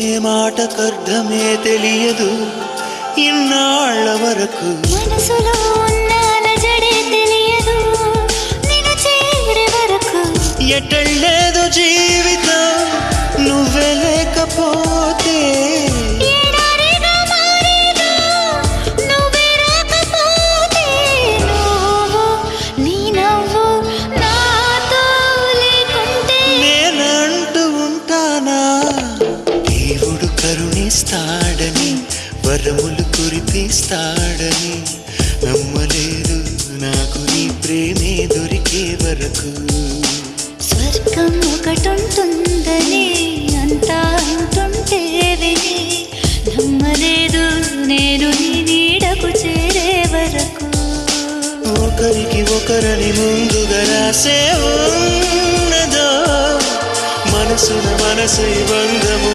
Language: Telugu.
ఏ మాటకర్థమే తెలియదు ఇన్నాళ్ళ వరకు మనసులో ఉన్న అలజడే తెలియదు నిన్ను చేరే వరకు ఎటళ్ళేదో జీవితం నువ్వే లేకపోతే ఎడారిగా మారేదో నువ్వే రాకపోతే నువ్వు నీ నవ్వు నాతో లేకుంటే నేనంటూ ఉంటానా దేవుడు కరుణిస్తాడని వరములు కురిపిస్తాడని నమ్మలేదు నాకు నీ ప్రేమే దొరికే వరకు స్వర్గం ఒకటుంటుందని అంతా అంటుంటే విని నమ్మలేదు నేను నీ నీడకు చేరే వరకు ఒకరికి ఒకరని ముందుగా రాసే ఉన్నదో మనసున మనసు బంధము